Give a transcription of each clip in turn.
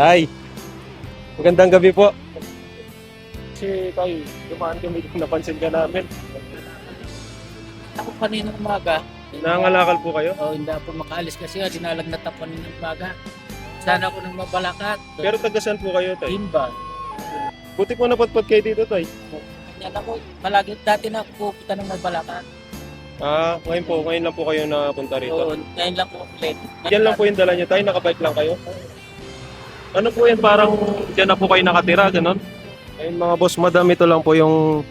Ay, magandang gabi po. Kasi tayo, dumaan kami kung napansin ka namin. Ako kaninang umaga. Nangangalakal po kayo? O hindi ako makaalis kasi dinalagnat ako kaninang umaga. Sana ako nang mabalakat. Pero tagasan po kayo, tay? Timba. Buti po napatpat kayo dito, tay. Yan ako, palagi dati na ako pupunta ng mabalakat. Ah, ngayon lang po kayo napunta rito. So, ngayon lang po ulit. Yan lang po yung dala niyo, tay. Nakabike lang kayo. Ano po yan? Parang dyan na po kayo nakatira, ganon? Ayun mga boss, madam, ito lang po yung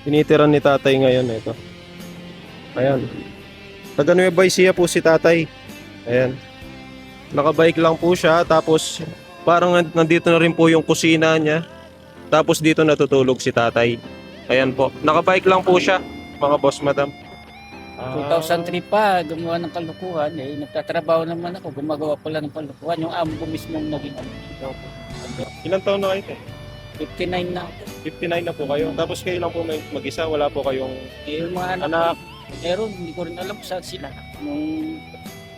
tinitiran ni tatay ngayon. Ito. Ayan. Taga Nueva Ecija po si tatay. Ayan. Nakabike lang po siya. Tapos parang nandito na rin po yung kusina niya. Tapos dito natutulog si tatay. Ayan po. Nakabike lang po siya, mga boss, madam. 2003 pa, gumawa ng kalukuhan. Nagtatrabaho naman ako, gumagawa pala ng kalukuhan. Yung amo ko mismo naging Ilang taon na kayo? 59 na ako. 59 na po kayo. Tapos kayo lang po mag-isa. Wala po kayong Yung mga anak. meron, hindi ko rin alam kung saan sila. Nung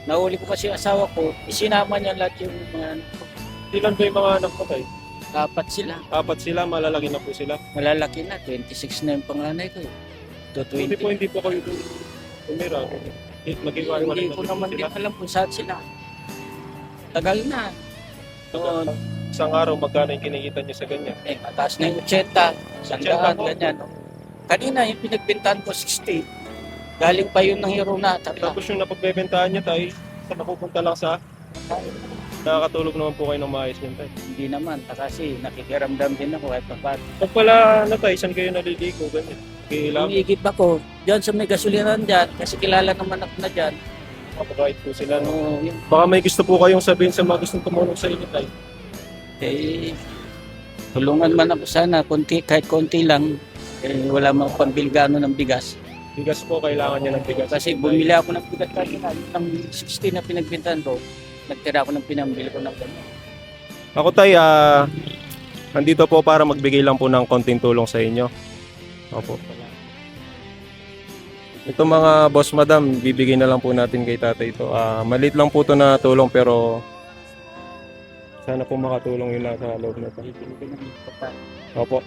nahuli ko kasi yung asawa ko, isinama niya lahat yung mga anak ko. Ilan ba yung mga anak mo tayo? Apat sila. Apat sila, malalaki na po sila. Malalaki na, 26 na yung panganay ko. To Hindi 20. po kayo tumira. Mag-iwan Hindi ko naman din alam kung saan sila. Tagal na. Noon, Isang araw, magkano yung kinikita niyo sa ganyan? mataas na yung 80, 100, po? ganyan. Kanina, yung pinagbintahan ko 60. Galing pa yun ng hero na. Tapos yung napagbebentahan niya tayo, napupunta lang sa nakakatulog naman po kayo ng maayos niyan tayo. Hindi naman, kasi nakikiramdam din ako kahit papat. Pag pala tayo, saan kayo naliligo? Ganyan. Kailangan, Umiigip ako, dyan sa may gasolinahan dyan, kasi kilala naman ako na dyan. mapagkait po sila. No? Ano, yun. Baka may gusto po kayong sabihin sa mga gustong tumulong sa inyo tayo. Tulungan man ako sana, kahit konti lang. Wala mang pambilgano ng bigas. Bigas po, kailangan niya ng bigas. Kasi bumili ako ng bigas kanina, ng 60 na pinagbintahan ko. Nagtira ako ng pinambili ko ng ganyan. Ako tayo, nandito po para magbigay lang po ng konting tulong sa inyo. Opo. Ito mga boss madam, bibigay na lang po natin kay tatay ito. Maliit lang po ito na tulong pero sana po makatulong yun lang sa loob na ito. Opo.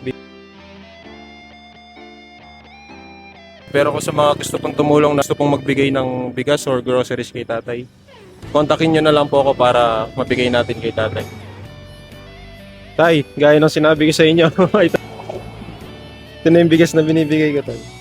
Pero kung sa mga gusto pong tumulong, gusto pong magbigay ng bigas or groceries kay tatay, kontakin nyo na lang po ako para mabigay natin kay tatay. Tay, gaya ng sinabi ko sa inyo, ito na yung bigas na binibigay ko tayo.